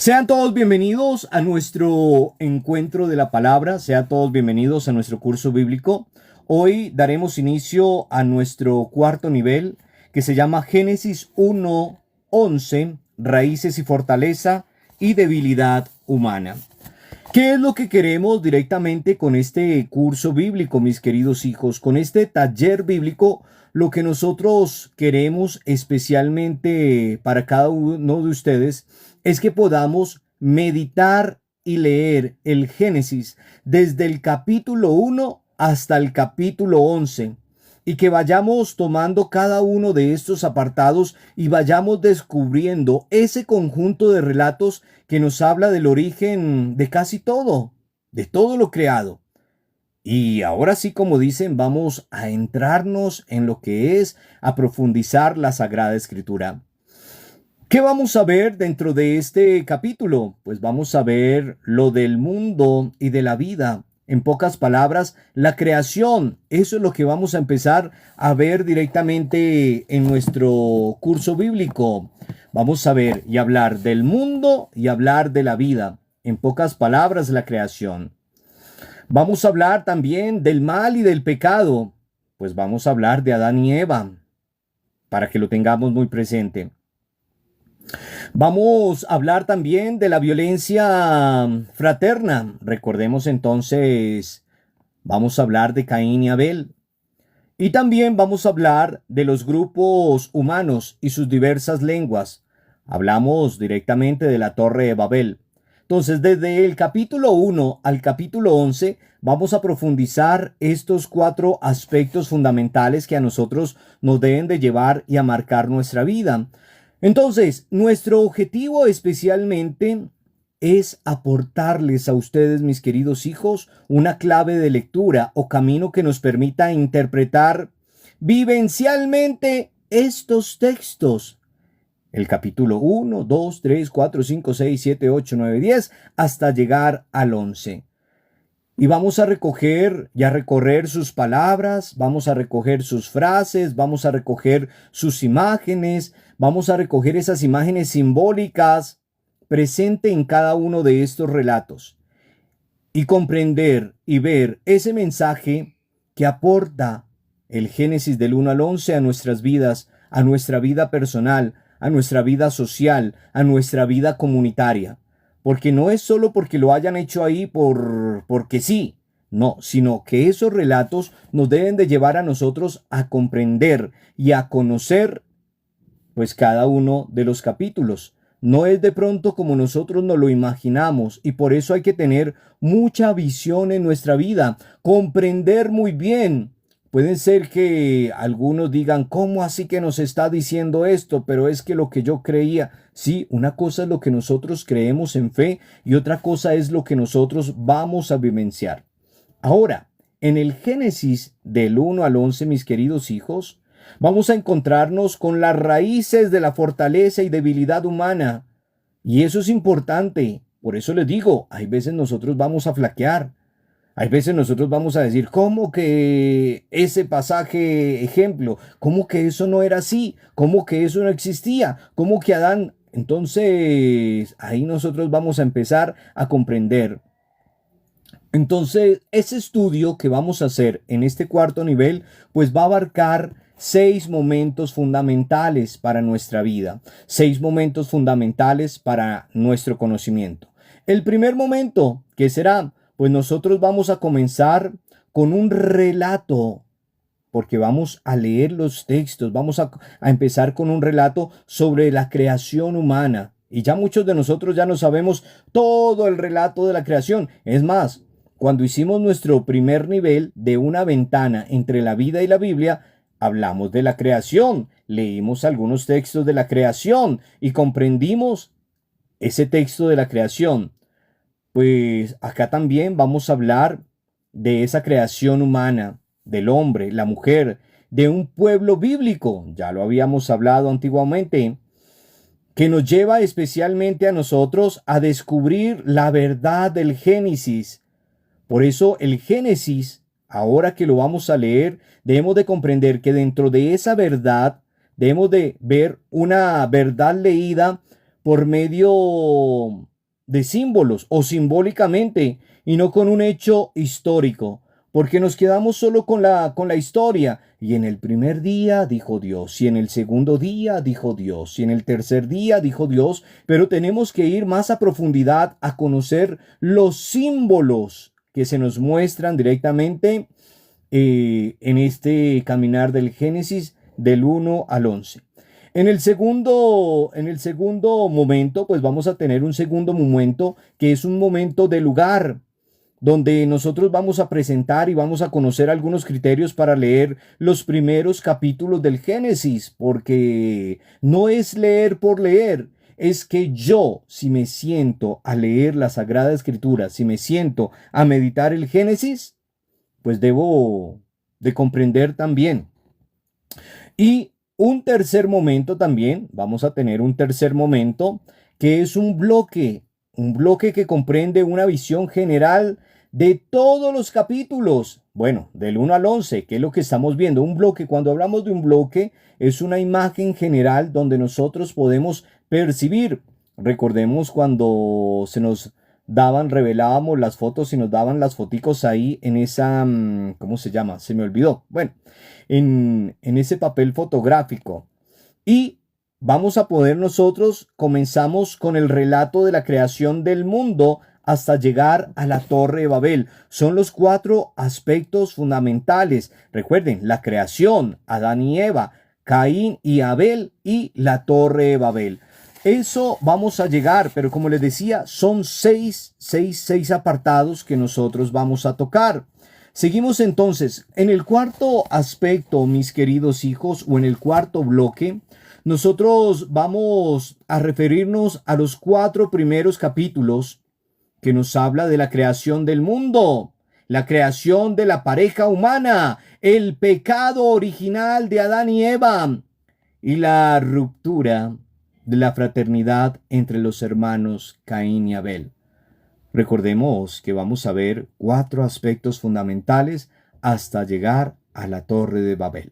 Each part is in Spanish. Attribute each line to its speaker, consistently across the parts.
Speaker 1: Sean todos bienvenidos a nuestro encuentro de la palabra, sean todos bienvenidos a nuestro curso bíblico. Hoy daremos inicio a nuestro cuarto nivel que se llama Génesis 1:11, raíces y fortaleza y debilidad humana. ¿Qué es lo que queremos directamente con este curso bíblico, mis queridos hijos? Con este taller bíblico, lo que nosotros queremos especialmente para cada uno de ustedes es que podamos meditar y leer el Génesis desde el capítulo 1 hasta el capítulo 11 y que vayamos tomando cada uno de estos apartados y vayamos descubriendo ese conjunto de relatos que nos habla del origen de casi todo, de todo lo creado. Y ahora sí, como dicen, vamos a entrarnos en lo que es a profundizar la Sagrada Escritura. ¿Qué vamos a ver dentro de este capítulo? Pues vamos a ver lo del mundo y de la vida. En pocas palabras, la creación. Eso es lo que vamos a empezar a ver directamente en nuestro curso bíblico. Vamos a ver y hablar del mundo y hablar de la vida. En pocas palabras, la creación. Vamos a hablar también del mal y del pecado. Pues vamos a hablar de Adán y Eva, para que lo tengamos muy presente. Vamos a hablar también de la violencia fraterna. Recordemos entonces, vamos a hablar de Caín y Abel. Y también vamos a hablar de los grupos humanos y sus diversas lenguas. Hablamos directamente de la Torre de Babel. Entonces, desde el capítulo 1 al capítulo 11, vamos a profundizar estos cuatro aspectos fundamentales que a nosotros nos deben de llevar y a marcar nuestra vida. Entonces, nuestro objetivo especialmente es aportarles a ustedes, mis queridos hijos, una clave de lectura o camino que nos permita interpretar vivencialmente estos textos. El capítulo 1, 2, 3, 4, 5, 6, 7, 8, 9, 10, hasta llegar al 11. Y vamos a recoger y a recorrer sus palabras, vamos a recoger sus frases, vamos a recoger sus imágenes, vamos a recoger esas imágenes simbólicas presentes en cada uno de estos relatos y comprender y ver ese mensaje que aporta el Génesis del 1 al 11 a nuestras vidas, a nuestra vida personal, a nuestra vida social, a nuestra vida comunitaria. Porque no es solo porque lo hayan hecho ahí porque sí, no, sino que esos relatos nos deben de llevar a nosotros a comprender y a conocer pues cada uno de los capítulos. No es de pronto como nosotros nos lo imaginamos y por eso hay que tener mucha visión en nuestra vida, comprender muy bien. Pueden ser que algunos digan, ¿cómo así que nos está diciendo esto? Pero es que lo que yo creía, sí, una cosa es lo que nosotros creemos en fe y otra cosa es lo que nosotros vamos a vivenciar. Ahora, en el Génesis del 1 al 11, mis queridos hijos, vamos a encontrarnos con las raíces de la fortaleza y debilidad humana. Y eso es importante. Por eso les digo, hay veces nosotros vamos a flaquear. Hay veces nosotros vamos a decir, ¿cómo que ese pasaje, ejemplo, cómo que eso no era así? ¿Cómo que eso no existía? ¿Cómo que Adán? Entonces, ahí nosotros vamos a empezar a comprender. Entonces, ese estudio que vamos a hacer en este cuarto nivel, pues va a abarcar 6 momentos fundamentales para nuestra vida, 6 momentos fundamentales para nuestro conocimiento. El primer momento, ¿qué será? Pues nosotros vamos a comenzar con un relato, porque vamos a leer los textos, vamos a empezar con un relato sobre la creación humana. Y ya muchos de nosotros ya no sabemos todo el relato de la creación. Es más, cuando hicimos nuestro primer nivel de una ventana entre la vida y la Biblia, hablamos de la creación, leímos algunos textos de la creación y comprendimos ese texto de la creación. Pues acá también vamos a hablar de esa creación humana, del hombre, la mujer, de un pueblo bíblico, ya lo habíamos hablado antiguamente, que nos lleva especialmente a nosotros a descubrir la verdad del Génesis. Por eso el Génesis, ahora que lo vamos a leer, debemos de comprender que dentro de esa verdad debemos de ver una verdad leída por medio de símbolos o simbólicamente y no con un hecho histórico, porque nos quedamos solo con la historia. Y en el primer día dijo Dios, y en el segundo día dijo Dios, y en el tercer día dijo Dios, pero tenemos que ir más a profundidad a conocer los símbolos que se nos muestran directamente en este caminar del Génesis del 1 al 11. En el segundo momento, pues vamos a tener un segundo momento que es un momento de lugar, donde nosotros vamos a presentar y vamos a conocer algunos criterios para leer los primeros capítulos del Génesis, porque no es leer por leer, es que yo, si me siento a leer la Sagrada Escritura, si me siento a meditar el Génesis, pues debo de comprender también. Y un tercer momento también, vamos a tener un tercer momento, que es un bloque que comprende una visión general de todos los capítulos, bueno, del 1 al 11, que es lo que estamos viendo. Un bloque, cuando hablamos de un bloque, es una imagen general donde nosotros podemos percibir. Recordemos cuando se nos revelábamos las fotos y nos daban las foticos ahí en esa, ¿cómo se llama? Se me olvidó. Bueno, en ese papel fotográfico. Y vamos a poder nosotros, comenzamos con el relato de la creación del mundo hasta llegar a la Torre de Babel. Son los 4 aspectos fundamentales. Recuerden, la creación, Adán y Eva, Caín y Abel y la Torre de Babel. Eso vamos a llegar, pero como les decía, son seis apartados que nosotros vamos a tocar. Seguimos entonces. En el cuarto aspecto, mis queridos hijos, o en el cuarto bloque, nosotros vamos a referirnos a los 4 primeros capítulos que nos habla de la creación del mundo, la creación de la pareja humana, el pecado original de Adán y Eva y la ruptura de la fraternidad entre los hermanos Caín y Abel. Recordemos que vamos a ver 4 aspectos fundamentales hasta llegar a la Torre de Babel.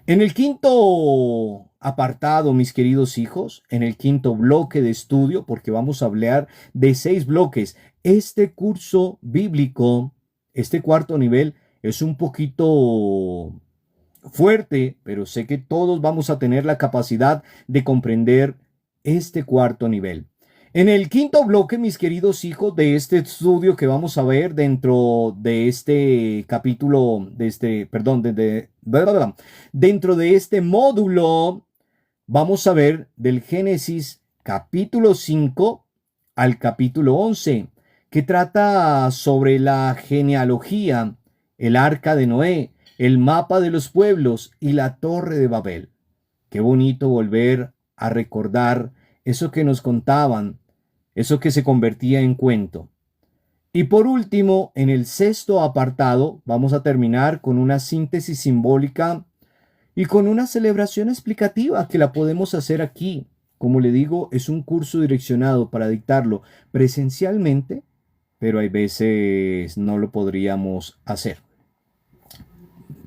Speaker 1: En el quinto apartado, mis queridos hijos, en el quinto bloque de estudio, porque vamos a hablar de 6 bloques, este curso bíblico, este cuarto nivel, es un poquito fuerte, pero sé que todos vamos a tener la capacidad de comprender este cuarto nivel. En el quinto bloque, mis queridos hijos, de este estudio que vamos a ver dentro de este capítulo, dentro de este módulo, vamos a ver del Génesis capítulo 5 al capítulo 11, que trata sobre la genealogía, el arca de Noé, el mapa de los pueblos y la Torre de Babel. Qué bonito volver a recordar eso que nos contaban, eso que se convertía en cuento. Y por último, en el sexto apartado, vamos a terminar con una síntesis simbólica y con una celebración explicativa que la podemos hacer aquí. Como le digo, es un curso direccionado para dictarlo presencialmente, pero hay veces no lo podríamos hacer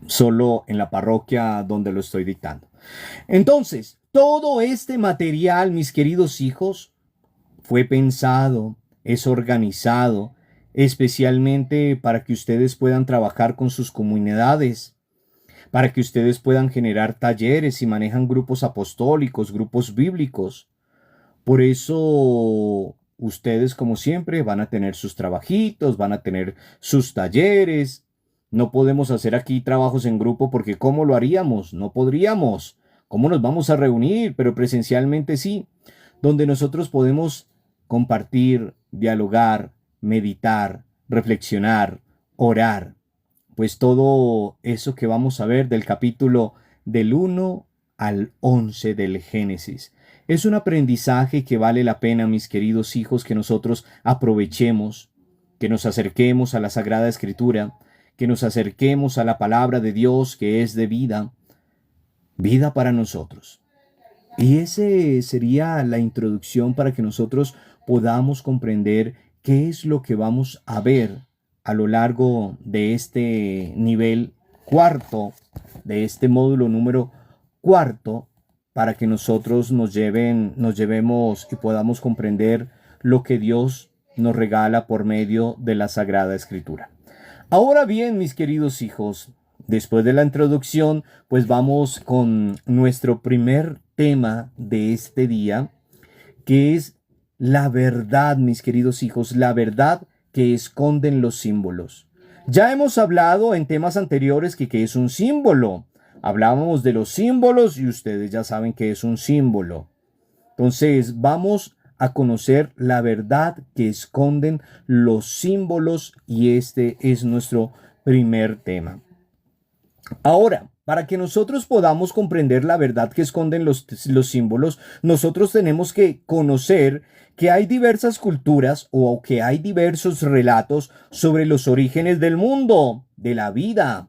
Speaker 1: solo en la parroquia donde lo estoy dictando. Entonces, todo este material, mis queridos hijos, fue pensado, es organizado, especialmente para que ustedes puedan trabajar con sus comunidades, para que ustedes puedan generar talleres y manejan grupos apostólicos, grupos bíblicos. Por eso ustedes, como siempre, van a tener sus trabajitos, van a tener sus talleres. No podemos hacer aquí trabajos en grupo porque ¿cómo lo haríamos? No podríamos. ¿Cómo nos vamos a reunir? Pero presencialmente sí, donde nosotros podemos compartir, dialogar, meditar, reflexionar, orar. Pues todo eso que vamos a ver del capítulo del 1 al 11 del Génesis. Es un aprendizaje que vale la pena, mis queridos hijos, que nosotros aprovechemos, que nos acerquemos a la Sagrada Escritura, que nos acerquemos a la palabra de Dios que es de vida, vida para nosotros. Y ese sería la introducción para que nosotros podamos comprender qué es lo que vamos a ver a lo largo de este nivel cuarto, de este módulo número cuarto, para que nosotros nos llevemos y podamos comprender lo que Dios nos regala por medio de la Sagrada Escritura. Ahora bien, mis queridos hijos, después de la introducción, pues vamos con nuestro primer tema de este día, que es la verdad, mis queridos hijos, la verdad que esconden los símbolos. Ya hemos hablado en temas anteriores que qué es un símbolo. Hablábamos de los símbolos y ustedes ya saben qué es un símbolo. Entonces, vamos a conocer la verdad que esconden los símbolos y este es nuestro primer tema. Ahora, para que nosotros podamos comprender la verdad que esconden los símbolos, nosotros tenemos que conocer que hay diversas culturas o que hay diversos relatos sobre los orígenes del mundo, de la vida,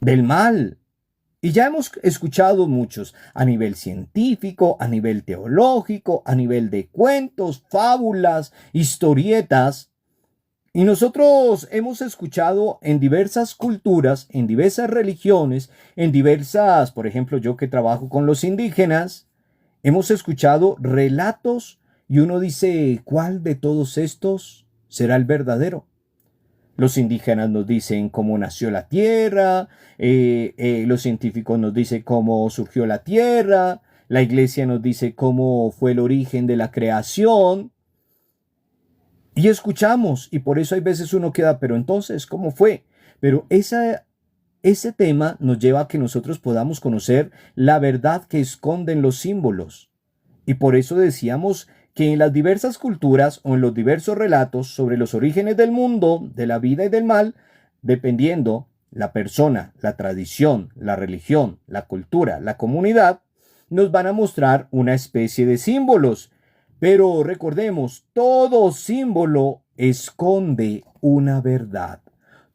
Speaker 1: del mal. Y ya hemos escuchado muchos a nivel científico, a nivel teológico, a nivel de cuentos, fábulas, historietas. Y nosotros hemos escuchado en diversas culturas, en diversas religiones, en diversas, por ejemplo, yo que trabajo con los indígenas, hemos escuchado relatos y uno dice, ¿cuál de todos estos será el verdadero? Los indígenas nos dicen cómo nació la tierra, los científicos nos dicen cómo surgió la tierra, la iglesia nos dice cómo fue el origen de la creación. Y escuchamos, y por eso hay veces uno queda, pero entonces, ¿cómo fue? Pero ese tema nos lleva a que nosotros podamos conocer la verdad que esconden los símbolos. Y por eso decíamos que en las diversas culturas o en los diversos relatos sobre los orígenes del mundo, de la vida y del mal, dependiendo la persona, la tradición, la religión, la cultura, la comunidad, nos van a mostrar una especie de símbolos. Pero recordemos, todo símbolo esconde una verdad.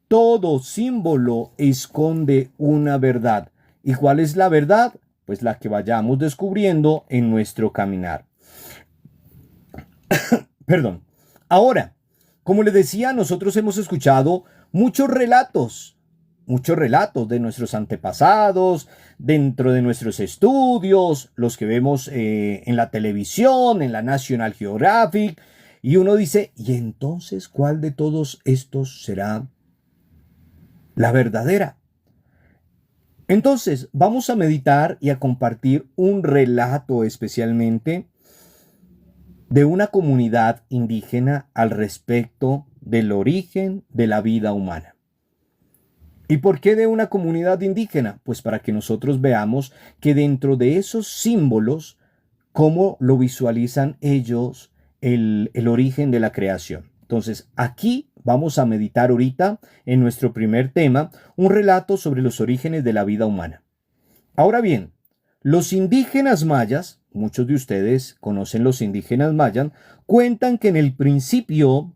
Speaker 1: Todo símbolo esconde una verdad. ¿Y cuál es la verdad? Pues la que vayamos descubriendo en nuestro caminar. Perdón. Ahora, como les decía, nosotros hemos escuchado muchos relatos de nuestros antepasados, dentro de nuestros estudios, los que vemos en la televisión, en la National Geographic, y uno dice, ¿y entonces cuál de todos estos será la verdadera? Entonces, vamos a meditar y a compartir un relato especialmente de una comunidad indígena al respecto del origen de la vida humana. ¿Y por qué de una comunidad indígena? Pues para que nosotros veamos que dentro de esos símbolos, cómo lo visualizan ellos el origen de la creación. Entonces, aquí vamos a meditar ahorita en nuestro primer tema, un relato sobre los orígenes de la vida humana. Ahora bien, los indígenas mayas, muchos de ustedes conocen los indígenas mayas, cuentan que en el principio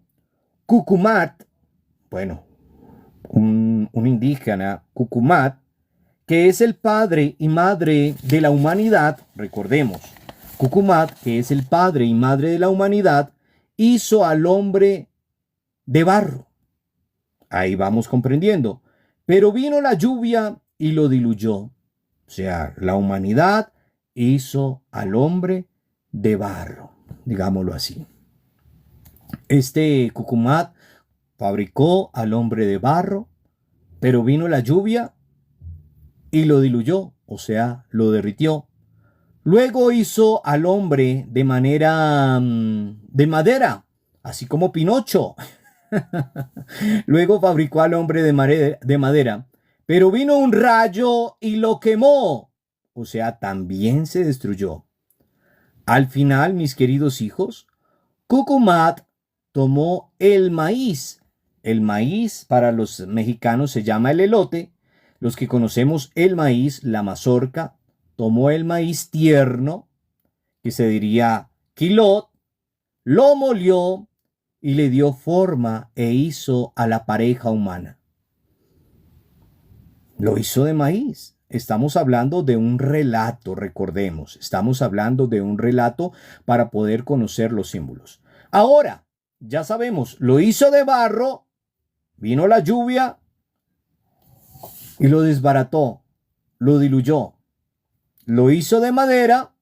Speaker 1: Cucumat, bueno, un indígena, Cucumat, que es el padre y madre de la humanidad, recordemos, Cucumat, que es el padre y madre de la humanidad, hizo al hombre de barro. Ahí vamos comprendiendo. Pero vino la lluvia y lo diluyó. O sea, la humanidad hizo al hombre de barro, digámoslo así. Este Cucumat fabricó al hombre de barro, pero vino la lluvia y lo diluyó, o sea, lo derritió. Luego hizo al hombre de de madera, así como Pinocho. Luego fabricó al hombre de madera, pero vino un rayo y lo quemó, o sea, también se destruyó. Al final, mis queridos hijos, Cucumat tomó el maíz. El maíz para los mexicanos se llama el elote. Los que conocemos el maíz, la mazorca, tomó el maíz tierno, que se diría quilot, lo molió y le dio forma e hizo a la pareja humana. Lo hizo de maíz. Estamos hablando de un relato, recordemos. Estamos hablando de un relato para poder conocer los símbolos. Ahora, ya sabemos, lo hizo de barro, vino la lluvia y lo desbarató, lo diluyó. lo hizo de madera,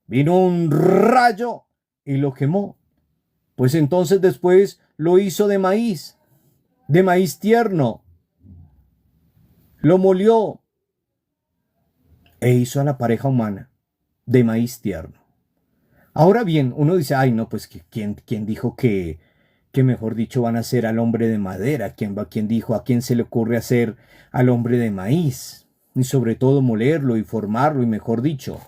Speaker 1: vino un rayo y lo quemó. Pues entonces después lo hizo de maíz tierno, lo molió e hizo a la pareja humana de maíz tierno. Ahora bien, uno dice, ay no, pues ¿quién dijo que mejor dicho van a hacer al hombre de madera? ¿Quién dijo a quién se le ocurre hacer al hombre de maíz? Y sobre todo molerlo y formarlo y mejor dicho.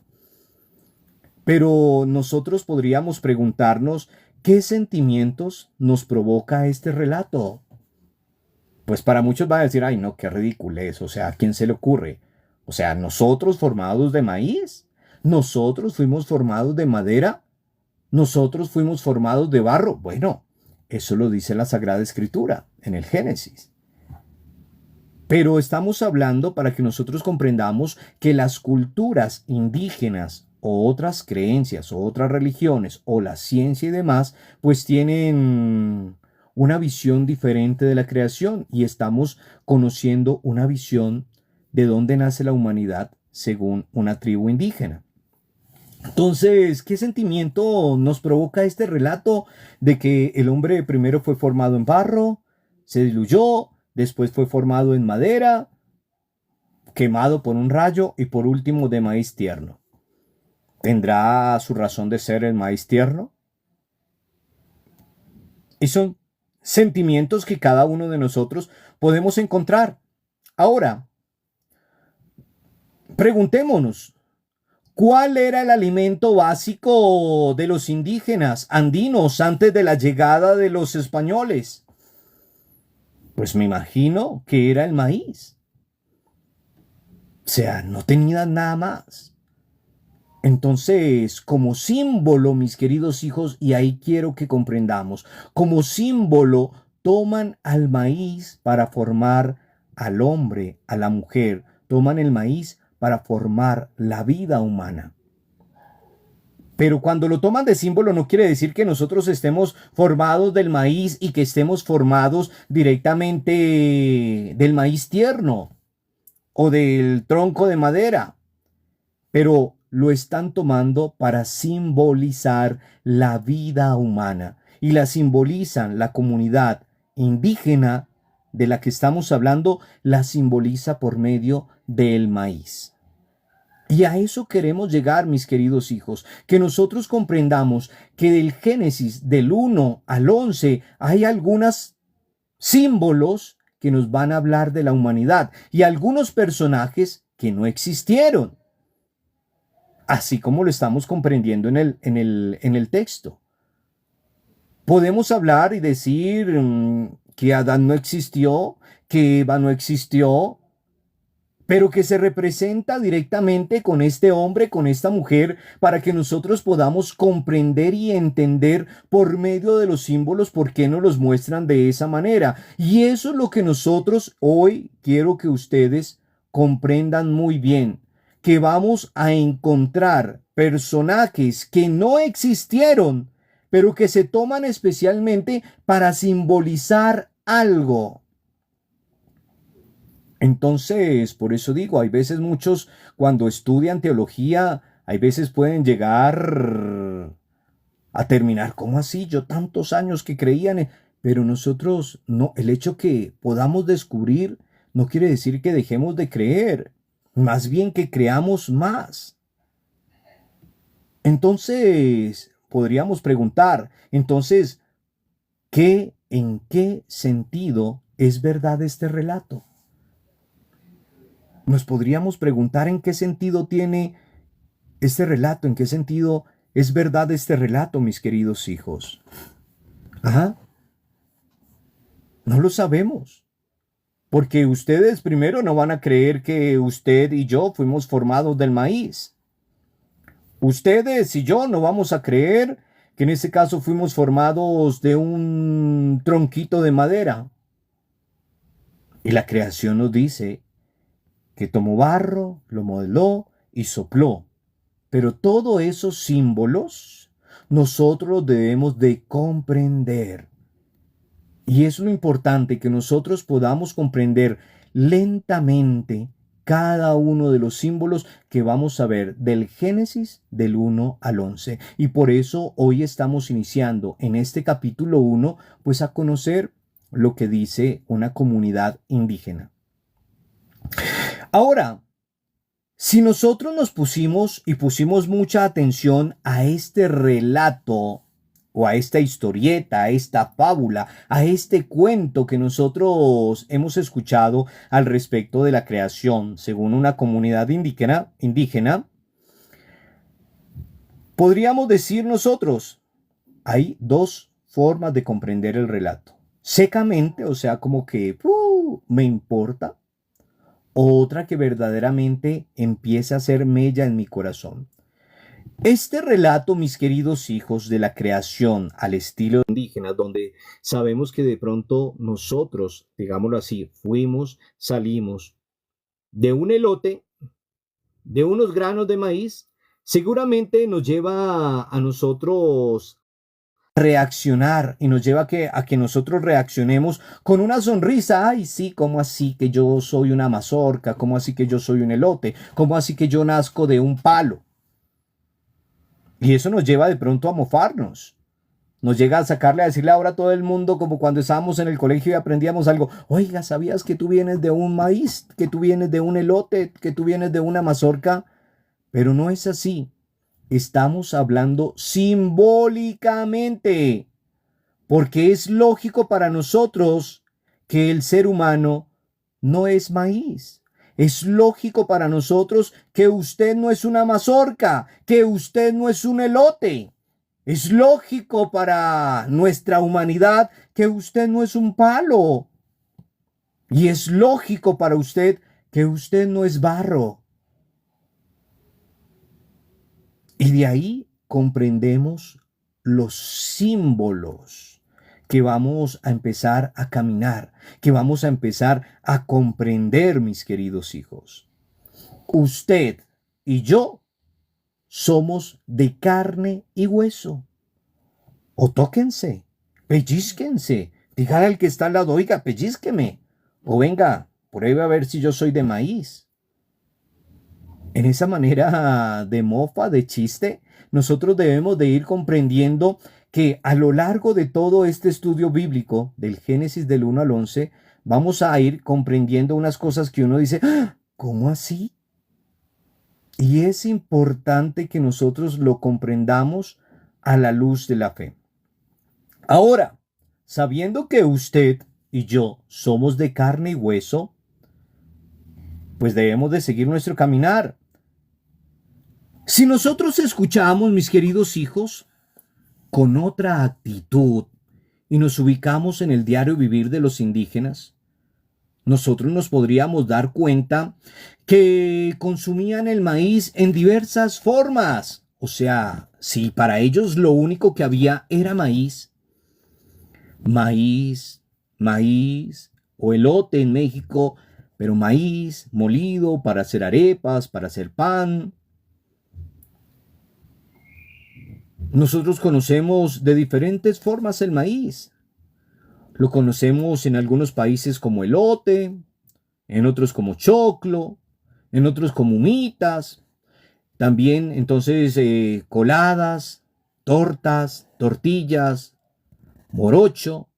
Speaker 1: Pero nosotros podríamos preguntarnos, ¿qué sentimientos nos provoca este relato? Pues para muchos va a decir, ay no, qué ridiculez, o sea, ¿a quién se le ocurre? O sea, nosotros formados de maíz, nosotros fuimos formados de madera, nosotros fuimos formados de barro. Bueno, eso lo dice la Sagrada Escritura en el Génesis. Pero estamos hablando para que nosotros comprendamos que las culturas indígenas o otras creencias o otras religiones o la ciencia y demás, pues tienen una visión diferente de la creación y estamos conociendo una visión de dónde nace la humanidad según una tribu indígena. Entonces, ¿qué sentimiento nos provoca este relato de que el hombre primero fue formado en barro, se diluyó, después fue formado en madera, quemado por un rayo y por último de maíz tierno? ¿Tendrá su razón de ser el maíz tierno? Y son sentimientos que cada uno de nosotros podemos encontrar. Ahora, preguntémonos, ¿cuál era el alimento básico de los indígenas andinos antes de la llegada de los españoles? Pues me imagino que era el maíz. O sea, no tenían nada más. Entonces, como símbolo, mis queridos hijos, y ahí quiero que comprendamos, como símbolo toman al maíz para formar al hombre, a la mujer, toman el maíz para formar la vida humana. Pero cuando lo toman de símbolo no quiere decir que nosotros estemos formados del maíz y que estemos formados directamente del maíz tierno o del tronco de madera, pero lo están tomando para simbolizar la vida humana y la simbolizan la comunidad indígena de la que estamos hablando, la simboliza por medio del maíz. Y a eso queremos llegar, mis queridos hijos, que nosotros comprendamos que del Génesis del 1 al 11 hay algunos símbolos que nos van a hablar de la humanidad y algunos personajes que no existieron, así como lo estamos comprendiendo en el texto. Podemos hablar y decir que Adán no existió, que Eva no existió, pero que se representa directamente con este hombre, con esta mujer, para que nosotros podamos comprender y entender por medio de los símbolos por qué nos los muestran de esa manera. Y eso es lo que nosotros hoy quiero que ustedes comprendan muy bien, que vamos a encontrar personajes que no existieron, pero que se toman especialmente para simbolizar algo. Entonces, por eso digo, hay veces muchos cuando estudian teología, hay veces pueden llegar a terminar, ¿cómo así? Yo tantos años que creían, pero nosotros no, el hecho que podamos descubrir no quiere decir que dejemos de creer, más bien que creamos más. Entonces, podríamos preguntar, entonces, ¿en qué sentido es verdad este relato? Nos podríamos preguntar en qué sentido tiene este relato, en qué sentido es verdad este relato, mis queridos hijos. Ajá. No lo sabemos. Porque ustedes primero no van a creer que usted y yo fuimos formados del maíz. Ustedes y yo no vamos a creer que en ese caso fuimos formados de un tronquito de madera. Y la creación nos dice que tomó barro, lo modeló y sopló. Pero todos esos símbolos nosotros debemos de comprender. Y es lo importante, que nosotros podamos comprender lentamente cada uno de los símbolos que vamos a ver del Génesis del 1 al 11. Y por eso hoy estamos iniciando en este capítulo 1, pues a conocer lo que dice una comunidad indígena. Ahora, si nosotros nos pusimos mucha atención a este relato o a esta historieta, a esta fábula, a este cuento que nosotros hemos escuchado al respecto de la creación, según una comunidad indígena, podríamos decir nosotros, hay dos formas de comprender el relato. Secamente, o sea, como que me importa. Otra que verdaderamente empiece a hacer mella en mi corazón. Este relato, mis queridos hijos, de la creación al estilo indígena, donde sabemos que de pronto nosotros, digámoslo así, salimos de un elote, de unos granos de maíz, seguramente nos lleva a nosotros reaccionar y nos lleva a que nosotros reaccionemos con una sonrisa. Ay, sí, ¿cómo así que yo soy una mazorca? ¿Cómo así que yo soy un elote? ¿Cómo así que yo nazco de un palo? Y eso nos lleva de pronto a mofarnos. Nos llega a sacarle a decirle ahora a todo el mundo, como cuando estábamos en el colegio y aprendíamos algo. Oiga, ¿sabías que tú vienes de un maíz? ¿Que tú vienes de un elote? ¿Que tú vienes de una mazorca? Pero no es así. Estamos hablando simbólicamente, porque es lógico para nosotros que el ser humano no es maíz. Es lógico para nosotros que usted no es una mazorca, que usted no es un elote. Es lógico para nuestra humanidad que usted no es un palo. Y es lógico para usted que usted no es barro. Y de ahí comprendemos los símbolos que vamos a empezar a caminar, que vamos a empezar a comprender, mis queridos hijos. Usted y yo somos de carne y hueso. O tóquense, pellizquense, dígale al que está al lado, oiga, pellizqueme. O venga, pruebe a ver si yo soy de maíz. En esa manera de mofa, de chiste, nosotros debemos de ir comprendiendo que a lo largo de todo este estudio bíblico, del Génesis del 1 al 11, vamos a ir comprendiendo unas cosas que uno dice, ¡ah! ¿Cómo así? Y es importante que nosotros lo comprendamos a la luz de la fe. Ahora, sabiendo que usted y yo somos de carne y hueso, pues debemos de seguir nuestro caminar. Si nosotros escuchamos, mis queridos hijos, con otra actitud y nos ubicamos en el diario vivir de los indígenas, nosotros nos podríamos dar cuenta que consumían el maíz en diversas formas. O sea, si para ellos lo único que había era maíz, o elote en México, pero maíz molido para hacer arepas, para hacer pan. Nosotros conocemos de diferentes formas el maíz. Lo conocemos en algunos países como elote, en otros como choclo, en otros como humitas. También entonces coladas, tortas, tortillas, morocho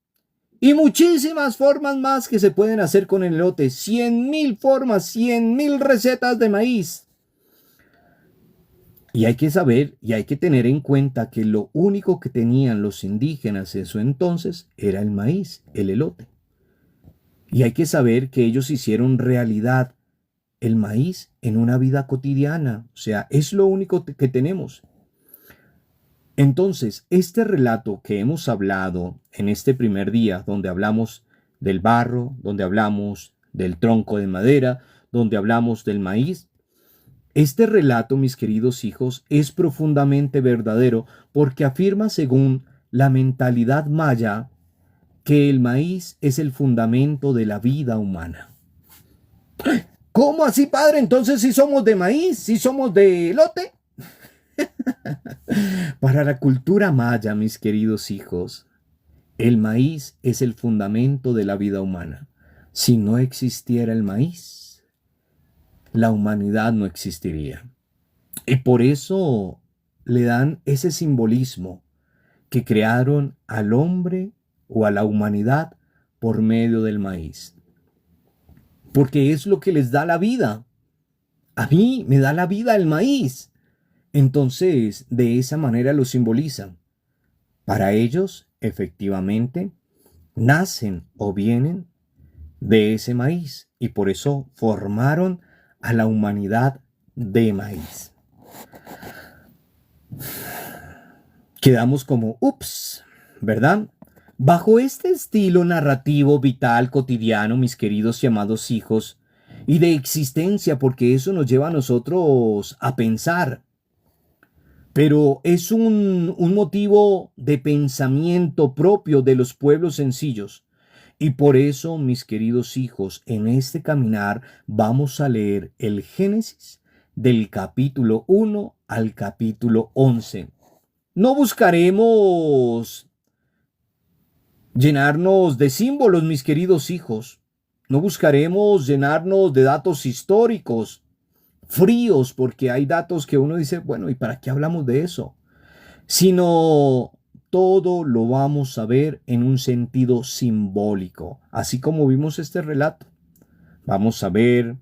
Speaker 1: y muchísimas formas más que se pueden hacer con el elote. 100,000 formas, 100,000 recetas de maíz. Y hay que saber y hay que tener en cuenta que lo único que tenían los indígenas en su entonces era el maíz, el elote. Y hay que saber que ellos hicieron realidad el maíz en una vida cotidiana. O sea, es lo único que tenemos. Entonces, este relato que hemos hablado en este primer día, donde hablamos del barro, donde hablamos del tronco de madera, donde hablamos del maíz, este relato, mis queridos hijos, es profundamente verdadero porque afirma, según la mentalidad maya, que el maíz es el fundamento de la vida humana. ¿Cómo así, padre? Entonces, ¿sí somos de maíz? ¿Sí somos de elote? Para la cultura maya, mis queridos hijos, el maíz es el fundamento de la vida humana. Si no existiera el maíz, la humanidad no existiría. Y por eso le dan ese simbolismo que crearon al hombre o a la humanidad por medio del maíz. Porque es lo que les da la vida. A mí me da la vida el maíz. Entonces, de esa manera lo simbolizan. Para ellos, efectivamente, nacen o vienen de ese maíz y por eso formaron a la humanidad de maíz. Quedamos como, ups, ¿verdad? Bajo este estilo narrativo vital cotidiano, mis queridos y amados hijos, y de existencia, porque eso nos lleva a nosotros a pensar, pero es un motivo de pensamiento propio de los pueblos sencillos. Y por eso, mis queridos hijos, en este caminar vamos a leer el Génesis del capítulo 1 al capítulo 11. No buscaremos llenarnos de símbolos, mis queridos hijos. No buscaremos llenarnos de datos históricos fríos, porque hay datos que uno dice, bueno, ¿y para qué hablamos de eso? Sino todo lo vamos a ver en un sentido simbólico, así como vimos este relato. Vamos a ver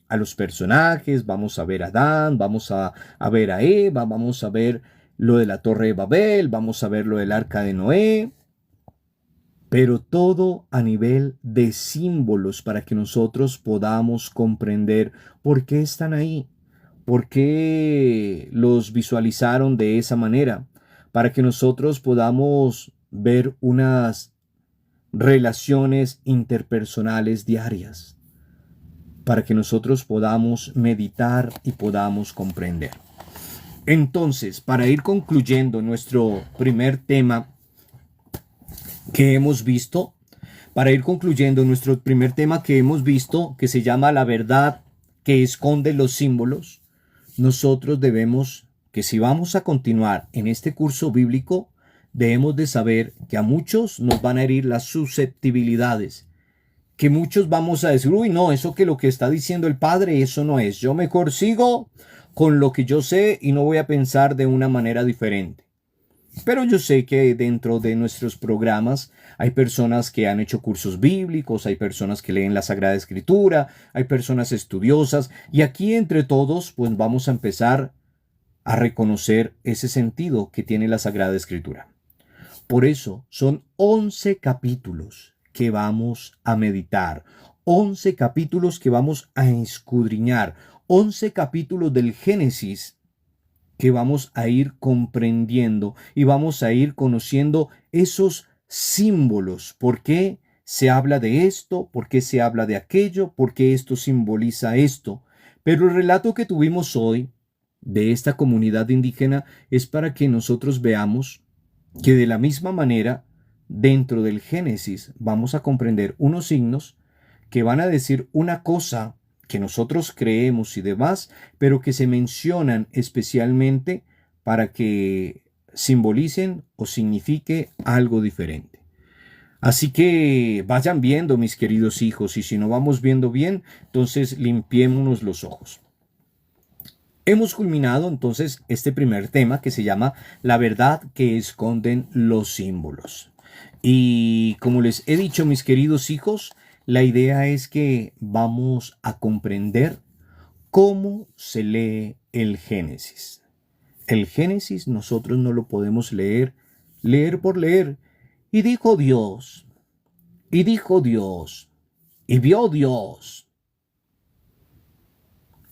Speaker 1: a los personajes, vamos a ver a Adán, vamos a ver a Eva, vamos a ver lo de la Torre de Babel, vamos a ver lo del Arca de Noé, pero todo a nivel de símbolos para que nosotros podamos comprender por qué están ahí, por qué los visualizaron de esa manera, para que nosotros podamos ver unas relaciones interpersonales diarias, para que nosotros podamos meditar y podamos comprender. Entonces, para ir concluyendo nuestro primer tema que hemos visto, que se llama la verdad que esconde los símbolos, nosotros debemos, que si vamos a continuar en este curso bíblico, debemos de saber que a muchos nos van a herir las susceptibilidades, que muchos vamos a decir, uy, no, eso que lo que está diciendo el Padre, eso no es. Yo mejor sigo con lo que yo sé y no voy a pensar de una manera diferente. Pero yo sé que dentro de nuestros programas hay personas que han hecho cursos bíblicos, hay personas que leen la Sagrada Escritura, hay personas estudiosas y aquí entre todos pues vamos a empezar a reconocer ese sentido que tiene la Sagrada Escritura. Por eso son 11 capítulos que vamos a meditar, 11 capítulos que vamos a escudriñar, 11 capítulos del Génesis que vamos a ir comprendiendo y vamos a ir conociendo esos símbolos. ¿Por qué se habla de esto? ¿Por qué se habla de aquello? ¿Por qué esto simboliza esto? Pero el relato que tuvimos hoy de esta comunidad indígena es para que nosotros veamos que de la misma manera, dentro del Génesis, vamos a comprender unos signos que van a decir una cosa que nosotros creemos y demás, pero que se mencionan especialmente para que simbolicen o signifique algo diferente. Así que vayan viendo, mis queridos hijos, y si no vamos viendo bien, entonces limpiémonos los ojos. Hemos culminado entonces este primer tema que se llama la verdad que esconden los símbolos. Y como les he dicho, mis queridos hijos, la idea es que vamos a comprender cómo se lee el Génesis. El Génesis nosotros no lo podemos leer por leer. Y dijo Dios, y dijo Dios, y vio Dios,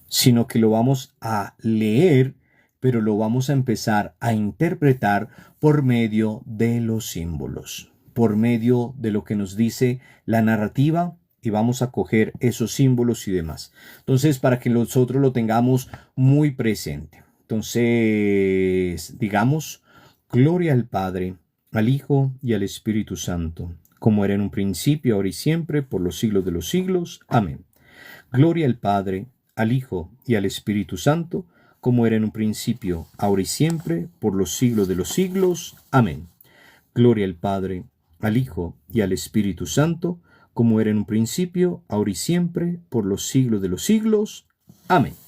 Speaker 1: sino que lo vamos a leer, pero lo vamos a empezar a interpretar por medio de los símbolos, por medio de lo que nos dice la narrativa, y vamos a coger esos símbolos y demás. Entonces, para que nosotros lo tengamos muy presente. Entonces, digamos, gloria al Padre, al Hijo y al Espíritu Santo, como era en un principio, ahora y siempre, por los siglos de los siglos. Amén. Gloria al Padre, al Hijo y al Espíritu Santo, como era en un principio, ahora y siempre, por los siglos de los siglos. Amén. Gloria al Padre, al Hijo y al Espíritu Santo, como era en un principio, ahora y siempre, por los siglos de los siglos. Amén.